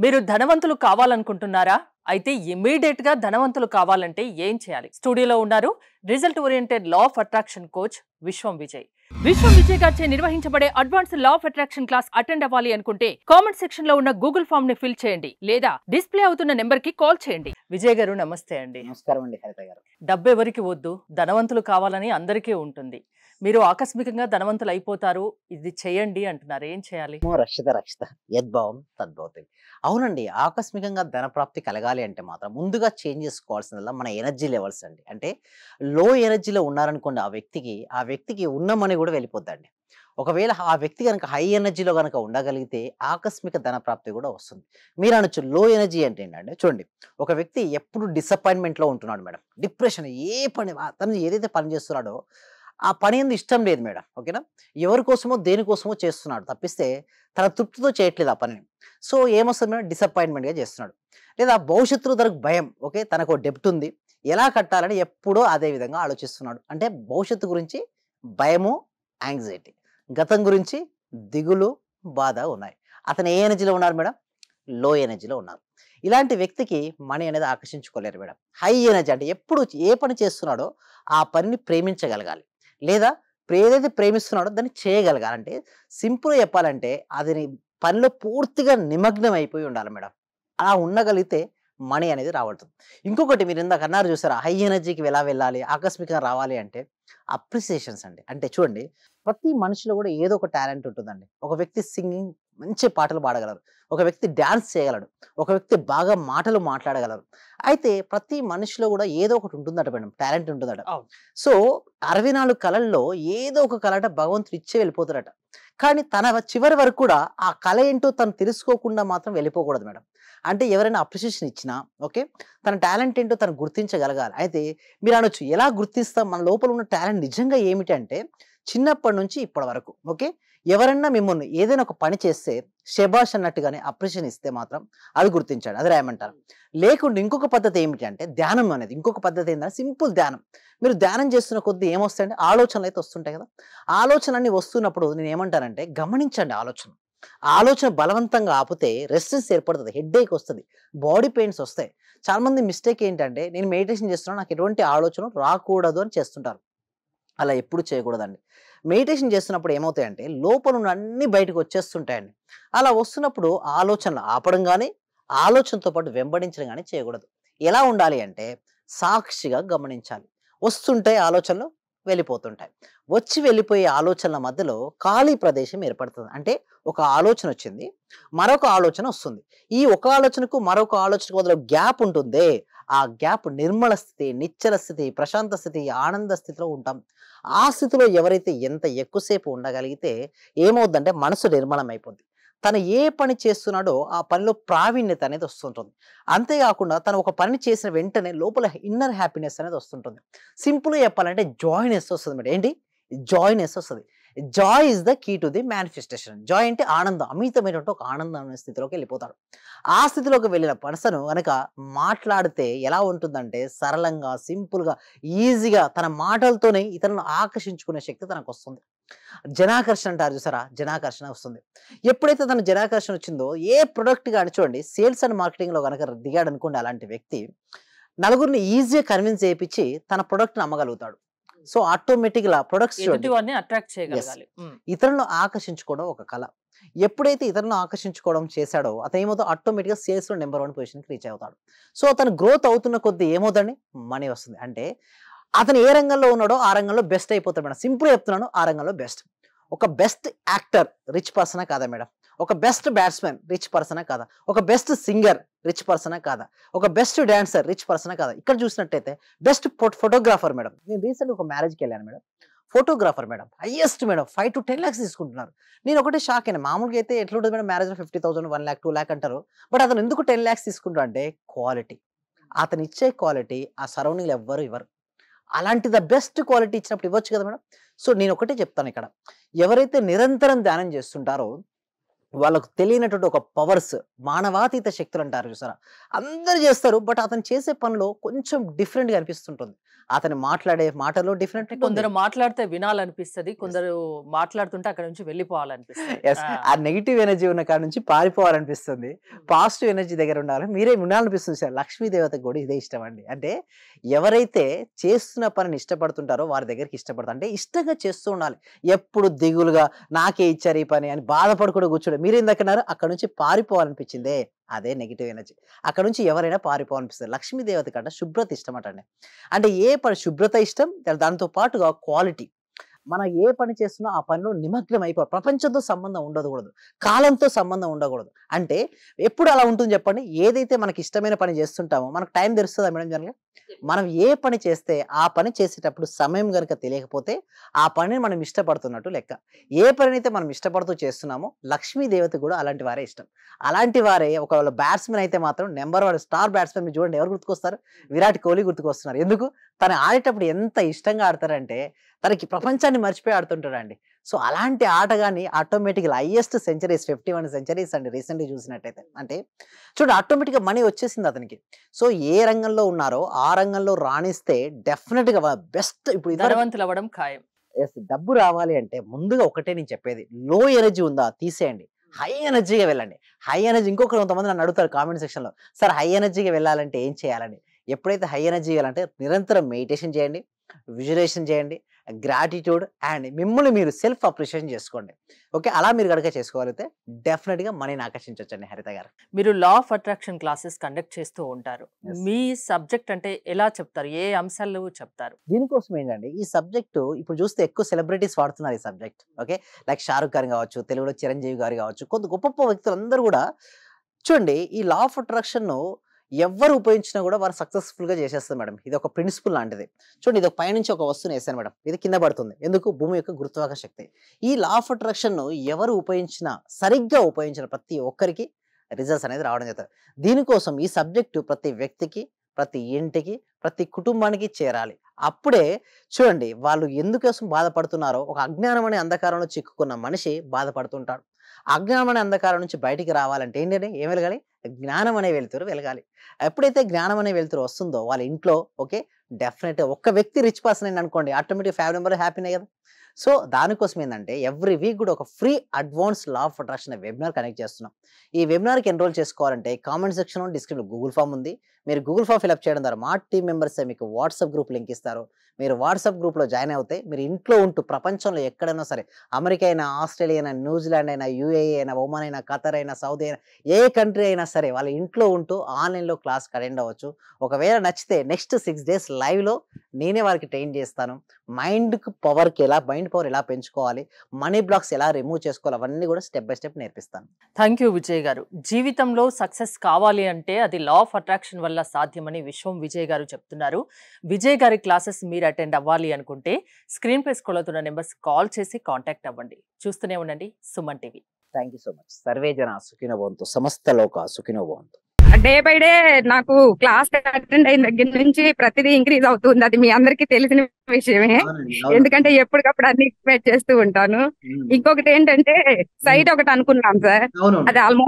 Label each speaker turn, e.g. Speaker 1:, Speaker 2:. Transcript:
Speaker 1: మీరు ధనవంతులు కావాలనుకుంటున్నారా? అయితే ఇమ్మీడియేట్‌గా ధనవంతులు కావాలంటే ఏం చేయాలి? స్టూడియోలో ఉన్నారు result oriented law of attraction coach విశ్వం విజయ్. విశ్వం విజయ్ గారిచే నిర్వహించబడే advanced law of attraction class attend అవ్వాలి అనుకుంటే కామెంట్ సెక్షన్ లో ఉన్న గూగుల్ ఫామ్ ని ఫిల్ చేయండి లేదా డిస్ప్లే అవుతున్న నెంబర్ కి కాల్ చేయండి. విజయ్ గారు నమస్తే అండి.
Speaker 2: నమస్కారం అండి హరిత గారు.
Speaker 1: డబ్బు ఎవరికి వద్దు, ధనవంతులు కావాలని అందరికీ ఉంటుంది. మీరు ఆకస్మికంగా ధనవంతులు అయిపోతారు, ఇది చేయండి అంటున్నారు. ఏం చేయాలి?
Speaker 2: రక్షిత రక్షిత యద్భావం తద్భవతి. అవునండి, ఆకస్మికంగా ధన ప్రాప్తి కలగాలి అంటే మాత్రం ముందుగా చేంజ్ చేసుకోవాల్సిందల్లా మన ఎనర్జీ లెవెల్స్ అండి. అంటే లో ఎనర్జీలో ఉన్నారనుకోండి, ఆ వ్యక్తికి ఉన్న మనీ కూడా వెళ్ళిపోద్దండి. ఒకవేళ ఆ వ్యక్తి కనుక హై ఎనర్జీలో కనుక ఉండగలిగితే ఆకస్మిక ధన ప్రాప్తి కూడా వస్తుంది. మీరు అనొచ్చు లో ఎనర్జీ అంటే ఏంటంటే, చూడండి, ఒక వ్యక్తి ఎప్పుడు డిసప్పాయింట్మెంట్లో ఉంటున్నాడు మేడం, డిప్రెషన్, ఏ పని తను ఏదైతే పని చేస్తున్నాడో ఆ పని ఏంది ఇష్టం లేదు మేడం, ఓకేనా, ఎవరి కోసమో దేనికోసమో చేస్తున్నాడు తప్పిస్తే తన తృప్తితో చేయట్లేదు ఆ పనిని. సో ఏమొస్తుంది మేడం, డిసప్పాయింట్మెంట్గా చేస్తున్నాడు. లేదా భవిష్యత్తులో తనకు భయం, ఓకే, తనకు డెప్ట్ ఉంది, ఎలా కట్టాలని ఎప్పుడో అదే విధంగా ఆలోచిస్తున్నాడు. అంటే భవిష్యత్తు గురించి భయము, యాంగ్జైటీ, గతం గురించి దిగులు, బాధ ఉన్నాయి. అతను ఏ ఎనర్జీలో ఉన్నారు మేడం? లో ఎనర్జీలో ఉన్నారు. ఇలాంటి వ్యక్తికి మనీ అనేది ఆకర్షించుకోలేరు మేడం. హై ఎనర్జీ అంటే ఎప్పుడు ఏ పని చేస్తున్నాడో ఆ పనిని ప్రేమించగలగాలి, లేదా ఏదైతే ప్రేమిస్తున్నాడో దాన్ని చేయగలగాలంటే, సింపుల్గా చెప్పాలంటే అది పనిలో పూర్తిగా నిమగ్నం అయిపోయి ఉండాలి మేడం. అలా ఉండగలిగితే మనీ అనేది రావడుతుంది. ఇంకొకటి మీరు ఇందాక అన్నారు చూసారా, హై ఎనర్జీకి ఎలా వెళ్ళాలి, ఆకస్మికంగా రావాలి అంటే అప్రిసియేషన్స్ అండి. అంటే చూడండి, ప్రతి మనిషిలో కూడా ఏదో ఒక టాలెంట్ ఉంటుందండి. ఒక వ్యక్తి సింగింగ్ మంచి పాటలు పాడగలరు, ఒక వ్యక్తి డ్యాన్స్ చేయగలడు, ఒక వ్యక్తి బాగా మాటలు మాట్లాడగలరు. అయితే ప్రతి మనిషిలో కూడా ఏదో ఒకటి ఉంటుందట మేడం, టాలెంట్ ఉంటుందట. సో 64 కళల్లో ఏదో ఒక కళ భగవంతుడు ఇచ్చే వెళ్ళిపోతాడట. కానీ తన చివరి వరకు కూడా ఆ కళ ఏంటో తను తెలుసుకోకుండా మాత్రం వెళ్ళిపోకూడదు మేడం. అంటే ఎవరైనా అప్రిషియేషన్ ఇచ్చినా, ఓకే, తన టాలెంట్ ఏంటో తను గుర్తించగలగాలి. అయితే మీరు అనొచ్చు, ఎలా గుర్తిస్తాం మన లోపల ఉన్న టాలెంట్ నిజంగా ఏమిటి అంటే, చిన్నప్పటి నుంచి ఇప్పటి వరకు, ఓకే, ఎవరన్నా మిమ్మల్ని ఏదైనా ఒక పని చేస్తే శబాష్ అన్నట్టుగానే అప్రిషియేషన్ ఇస్తే మాత్రం అది గుర్తించాడు, అది రాయమంటారు. లేకుంటే ఇంకొక పద్ధతి ఏమిటి అంటే ధ్యానం అనేది. ఇంకొక పద్ధతి ఏంటంటే సింపుల్ ధ్యానం. మీరు ధ్యానం చేస్తున్న కొద్దీ ఏమొస్తాయంటే ఆలోచనలు అయితే వస్తుంటాయి కదా. ఆలోచనలన్నీ వస్తున్నప్పుడు నేను ఏమంటానంటే, గమనించండి ఆలోచన. ఆలోచన బలవంతంగా ఆపితే రెస్ట్రెస్ ఏర్పడుతుంది, హెడ్ఏక్ వస్తుంది, బాడీ పెయిన్స్ వస్తాయి. చాలా మంది మిస్టేక్ ఏంటంటే, నేను మెడిటేషన్ చేస్తున్నాను, నాకు ఎటువంటి ఆలోచన రాకూడదు అని చేస్తుంటారు. అలా ఎప్పుడు చేయకూడదండి. మెడిటేషన్ చేస్తున్నప్పుడు ఏమవుతాయంటే లోపల ఉన్న అన్ని బయటకు వచ్చేస్తుంటాయండి. అలా వస్తున్నప్పుడు ఆలోచనలు ఆపడం కానీ, ఆలోచనతో పాటు వెంబడించడం కానీ చేయకూడదు. ఎలా ఉండాలి అంటే సాక్షిగా గమనించాలి. వస్తుంటాయి ఆలోచనలు, వెళ్ళిపోతుంటాయి. వచ్చి వెళ్ళిపోయే ఆలోచనల మధ్యలో ఖాళీ ప్రదేశం ఏర్పడుతుంది. అంటే ఒక ఆలోచన వచ్చింది, మరొక ఆలోచన వస్తుంది. ఈ ఒక ఆలోచనకు మరొక ఆలోచనకు మధ్యలో గ్యాప్ ఉంటుందే, ఆ గ్యాప్ నిర్మల స్థితి, నిశ్చల స్థితి, ప్రశాంత స్థితి, ఆనంద స్థితిలో ఉంటాం. ఆ స్థితిలో ఎవరైతే ఎంత ఎక్కువసేపు ఉండగలిగితే ఏమవుద్దంటే మనసు నిర్మలం అయిపోద్ది. తను ఏ పని చేస్తున్నాడో ఆ పనిలో ప్రావీణ్యత అనేది వస్తుంటుంది. అంతేకాకుండా తను ఒక పని చేసిన వెంటనే లోపల ఇన్నర్ హ్యాపీనెస్ అనేది వస్తుంటుంది. సింపుల్గా చెప్పాలంటే జాయ్నెస్ వస్తుంది మేడం. ఏంటి? జాయ్నెస్ వస్తుంది. Joy is the key to the manifestation. Joy అంటే ఆనందం, అమితమైనటువంటి ఒక ఆనందం అనే స్థితిలోకి వెళ్ళిపోతాడు. ఆ స్థితిలోకి వెళ్ళిన పర్సన్ కనుక మాట్లాడితే ఎలా ఉంటుందంటే సరళంగా, సింపుల్గా, ఈజీగా తన మాటలతోనే ఇతరులను ఆకర్షించుకునే శక్తి తనకు వస్తుంది. జనాకర్షణ అంటారు చూసారా, జనాకర్షణ వస్తుంది. ఎప్పుడైతే తన జనాకర్షణ వచ్చిందో ఏ ప్రొడక్ట్ కానీ చూడండి, సేల్స్ అండ్ మార్కెటింగ్లో కనుక దిగాడు అనుకోండి, అలాంటి వ్యక్తి నలుగురిని ఈజీగా కన్విన్స్ చేయించి తన ప్రొడక్ట్ని అమ్మగలుగుతాడు. సో ఆటోమేటిక్గా ప్రొడక్ట్స్
Speaker 1: అట్రాక్ట్ చేయగలగాలి.
Speaker 2: ఇతరులను ఆకర్షించుకోవడం ఒక కళ. ఎప్పుడైతే ఇతరులను ఆకర్షించుకోవడం చేశాడో అతను ఏమవుతాడు, ఆటోమేటిక్గా సేల్స్లో నెంబర్ 1 పొజిషన్కి రీచ్ అవుతాడు. సో అతను గ్రోత్ అవుతున్న కొద్దీ ఏమవుతుంది, మనీ వస్తుంది. అంటే అతను ఏ రంగంలో ఉన్నాడో ఆ రంగంలో బెస్ట్ అయిపోతాడు మేడం. సింపుల్ చెప్తున్నాను, ఆ రంగంలో బెస్ట్. ఒక బెస్ట్ యాక్టర్ రిచ్ పర్సనా కాదా మేడం? ఒక బెస్ట్ బ్యాట్స్మెన్ రిచ్ పర్సనా కాదా? ఒక బెస్ట్ సింగర్ రిచ్ పర్సనా కాదా? ఒక బెస్ట్ డాన్సర్ రిచ్ పర్సనా కాదా? ఇక్కడ చూసినట్టయితే బెస్ట్ ఫోటోగ్రాఫర్ మేడం. నేను రీసెంట్ ఒక మ్యారేజ్కి వెళ్ళాను madam. Photographer madam highest madam 5 to 10 lakhs తీసుకుంటున్నారు. నేను ఒకటే షాక్ అయినా. మామూలుగా అయితే ఎట్లుంటుంది మేడం, మ్యారేజ్లో 50,000, 1 lakh, 2 lakh అంటారు. బట్ అతను ఎందుకు 10 lakhs తీసుకుంటారు అంటే క్వాలిటీ. అతను ఇచ్చే క్వాలిటీ ఆ సరౌండింగ్లో ఎవ్వరు ఇవ్వరు. అలాంటి ద బెస్ట్ క్వాలిటీ ఇచ్చినప్పుడు ఇవ్వచ్చు కదా మేడం. సో నేను ఒకటే చెప్తాను, ఇక్కడ ఎవరైతే నిరంతరం ధ్యానం చేస్తుంటారో వాళ్ళకు తెలియనటువంటి ఒక పవర్స్, మానవాతీత శక్తులు అంటారు చూసారా, అందరూ చేస్తారు. బట్ అతను చేసే పనిలో కొంచెం డిఫరెంట్గా అనిపిస్తుంటుంది. అతను మాట్లాడే మాటలో డిఫరెంట్
Speaker 1: కొందరు మాట్లాడితే వినాలనిపిస్తది, కొందరు మాట్లాడుతుంటే అక్కడ నుంచి వెళ్ళిపోవాలనిపిస్తది.
Speaker 2: ఆ నెగిటివ్ ఎనర్జీ ఉన్న కాడ నుంచి పారిపోవాలనిపిస్తుంది. పాజిటివ్ ఎనర్జీ దగ్గర ఉండాలి. మీరే ఉండాలనిపిస్తుంది సార్. లక్ష్మీ దేవతకు కూడా ఇదే ఇష్టం అండి. అంటే ఎవరైతే చేస్తున్న పనిని ఇష్టపడుతుంటారో వారి దగ్గరికి ఇష్టపడతారు. అంటే ఇష్టంగా చేస్తూ ఉండాలి. ఎప్పుడు దిగులుగా నాకే ఇచ్చారు ఈ పని అని బాధపడకుండా కూర్చోండి. మీరు ఇందాకన్నారు అక్కడ నుంచి పారిపోవాలనిపించిందే, అదే నెగిటివ్ ఎనర్జీ. అక్కడ నుంచి ఎవరైనా పారిపోవాలనిపిస్తుంది. లక్ష్మీ దేవత కంటే శుభ్రత ఇష్టం అంటండి. అంటే ఏ పని శుభ్రత ఇష్టం, దాంతో పాటుగా క్వాలిటీ. మనం ఏ పని చేస్తున్నా ఆ పనిలో నిమగ్నం అయిపోవాలి. ప్రపంచంతో సంబంధం ఉండకూడదు, కాలంతో సంబంధం ఉండకూడదు. అంటే ఎప్పుడు అలా ఉంటుంది చెప్పండి? ఏదైతే మనకి ఇష్టమైన పని చేస్తుంటామో మనకు టైం తెలుస్తుందా మేడం జనరల్గా? మనం ఏ పని చేస్తే ఆ పని చేసేటప్పుడు సమయం గనుక తెలియకపోతే ఆ పనిని మనం ఇష్టపడుతున్నట్టు లెక్క. ఏ పనినైతే మనం ఇష్టపడుతూ చేస్తున్నామో లక్ష్మీ దేవత కూడా అలాంటి వారే ఇష్టం. అలాంటి వారే ఒకవేళ బ్యాట్స్మెన్ అయితే మాత్రం నెంబర్ 1 స్టార్ బ్యాట్స్మెన్ మీరు చూడండి, ఎవరు గుర్తుకొస్తారు? విరాట్ కోహ్లీ గుర్తుకొస్తున్నారు. ఎందుకు? తను ఆడేటప్పుడు ఎంత ఇష్టంగా ఆడతారంటే తనకి ప్రపంచాన్ని మర్చిపోయి ఆడుతుంటాడండి. సో అలాంటి ఆటగాన్ని ఆటోమేటిక్‌గా హైయెస్ట్ సెంచరీస్ 51 సెంచరీస్ అండి రీసెంట్‌గా చూసినట్టయితే. అంటే చూడండి ఆటోమేటిక్‌గా మనీ వచ్చేసింది అతనికి. సో ఏ రంగంలో ఉన్నారో ఆ రంగంలో రాణిస్తే డెఫినిట్‌గా బెస్ట్. ఇప్పుడు
Speaker 1: ధనవంతులు అవ్వడం ఖాయం.
Speaker 2: డబ్బు రావాలి అంటే ముందుగా ఒకటే నేను చెప్పేది, లో ఎనర్జీ ఉందా తీసేయండి. హై ఎనర్జీగా వెళ్ళండి. హై ఎనర్జీ ఇంకొకరు కొంతమంది నన్ను అడుగుతారు కామెంట్ సెక్షన్‌లో, సార్ హై ఎనర్జీగా వెళ్ళాలంటే ఏం చేయాలని? ఎప్పుడైతే హై ఎనర్జీ వెళ్ళాలంటే నిరంతరం మెడిటేషన్ చేయండి, విజువలైజేషన్ చేయండి, గ్రాటిట్యూడ్ అండ్ మిమ్మల్ని మీరు సెల్ఫ్ అప్రిషియేషన్ చేసుకోండి. ఓకే. అలా మీరు గనుక చేసుకోగలిగితే డెఫినిట్‌గా మనీని ఆకర్షించొచ్చండి హరిత గారు.
Speaker 1: మీరు law of attraction classes conduct చేస్తూ ఉంటారు.
Speaker 2: Yes.
Speaker 1: మీ సబ్జెక్ట్ అంటే ఎలా చెప్తారు? ఏ అంశాలు చెప్తారు?
Speaker 2: దీనికోసం ఏంటండి ఈ సబ్జెక్టు ఇప్పుడు చూస్తే ఎక్కువ సెలబ్రిటీస్ వాడుతున్నారు ఈ సబ్జెక్ట్. ఓకే. లైక్ షారుఖ్ గారు కావచ్చు, తెలుగులో చిరంజీవి గారు కావచ్చు, కొంత గొప్ప గొప్ప వ్యక్తులందరూ కూడా చూడండి ఈ లా ఆఫ్ అట్రాక్షన్‌ను ఎవ్వరు ఉపయోగించినా కూడా వారు సక్సెస్‌ఫుల్‌గా చేసేస్తారు మేడం. ఇది ఒక ప్రిన్సిపల్ లాంటిది. చూడండి ఇది పైనుంచి ఒక వస్తువుని వేసాను మేడం. ఇది కింద పడుతుంది. ఎందుకు? భూమి యొక్క గురుత్వాకర్షణ శక్తి. ఈ లా ఆఫ్ అట్రాక్షన్‌ను ఎవరు ఉపయోగించినా, సరిగ్గా ఉపయోగించిన ప్రతి ఒక్కరికి రిజల్ట్స్ అనేది రావడం జరుగుతది. దీనికోసం ఈ సబ్జెక్టు ప్రతి వ్యక్తికి, ప్రతి ఇంటికి, ప్రతి కుటుంబానికి చేరాలి. అప్పుడే చూడండి వాళ్ళు ఎందుకోసం బాధపడుతున్నారో, ఒక అజ్ఞానం అనే అంధకారంలో చిక్కుకున్న మనిషి బాధపడుతుంటాడు. అజ్ఞానం అనే అంధకారం నుంచి బయటికి రావాలంటే ఏంటంటే ఏం వెలగాలి? జ్ఞానం అనే వెలుతురు వెలగాలి. ఎప్పుడైతే జ్ఞానం అనే వెలుతురు వస్తుందో వాళ్ళ ఇంట్లో ఓకే డెఫినెట్‌గా ఒక్క వ్యక్తి రిచ్ పర్సన్ అయింది అనుకోండి, ఆటోమేటిక్ ఫ్యామిలీ మెంబర్ హ్యాపీనే కదా! సో దానికోసం ఏందంటే ఎవ్రీ వీక్ కూడా ఒక free advance law of attraction అనే వెబినార్ కనెక్ట్ చేస్తున్నాం. ఈ వెబినార్‌కి ఎన్రోల్ చేసుకోవాలంటే కామెంట్ సెక్షన్‌లో డిస్క్రిప్షన్‌లో గూగుల్ ఫార్మ్ ఉంది. మీరు గూగుల్ ఫార్మ్ ఫిలప్ చేయడం ద్వారా మా టీమ్ మెంబర్సే మీకు వాట్సాప్ గ్రూప్ లింక్ ఇస్తారు. మీరు వాట్సాప్ గ్రూప్‌లో జాయిన్ అవుతే మీరు ఇంట్లో ఉంటూ ప్రపంచంలో ఎక్కడైనా సరే, అమెరికా అయినా, ఆస్ట్రేలియా అయినా, న్యూజిలాండ్ అయినా, యూఏఈ అయినా, ఒమాన్ అయినా, ఖతర్ అయినా, సౌదీ అయినా, ఏ కంట్రీ అయినా సరే వాళ్ళ ఇంట్లో ఉంటూ ఆన్‌లైన్‌లో క్లాస్‌కి అటెండ్ అవ్వచ్చు. ఒకవేళ నచ్చితే నెక్స్ట్ 6 డేస్ లైవ్‌లో నేనే వారికి ట్రైన్ చేస్తాను. మైండ్ పవర్ ఎలా పెంచుకోవాలి, మనీ బ్లాక్స్ ఎలా రిమూవ్ చేసుకోవాలి, అవన్నీ కూడా స్టెప్ బై స్టెప్ నేర్పిస్తాను.
Speaker 1: థ్యాంక్ యూ విజయ్ గారు. జీవితంలో సక్సెస్ కావాలి అంటే అది లా ఆఫ్ అట్రాక్షన్ వల్ల సాధ్యమని విశ్వం విజయ్ గారు చెప్తున్నారు. విజయ్ గారి క్లాసెస్ మీరు అటెండ్ అవ్వాలి అనుకుంటే స్క్రీన్ పై స్క్రోల్ అవుతున్న నెంబర్స్ కాల్ చేసి కాంటాక్ట్ అవ్వండి. చూస్తూనే ఉండండి Suman TV.
Speaker 2: Thank you so much. Survey జన సుఖినో భవంతు, సమస్త లోక సుఖినో భవంతు.
Speaker 3: డే బై డే నాకు క్లాస్ అటెండ్ అయిన దగ్గర నుంచి ప్రతిదీ ఇంక్రీజ్ అవుతుంది. అది మీ అందరికీ తెలిసిన విషయమే. ఎందుకంటే ఎప్పటికప్పుడు అన్ని ఎక్స్పెక్ట్ చేస్తూ ఉంటాను. ఇంకొకటి ఏంటంటే సైట్ ఒకటి అనుకున్నాం సార్, అది ఆల్మోస్ట్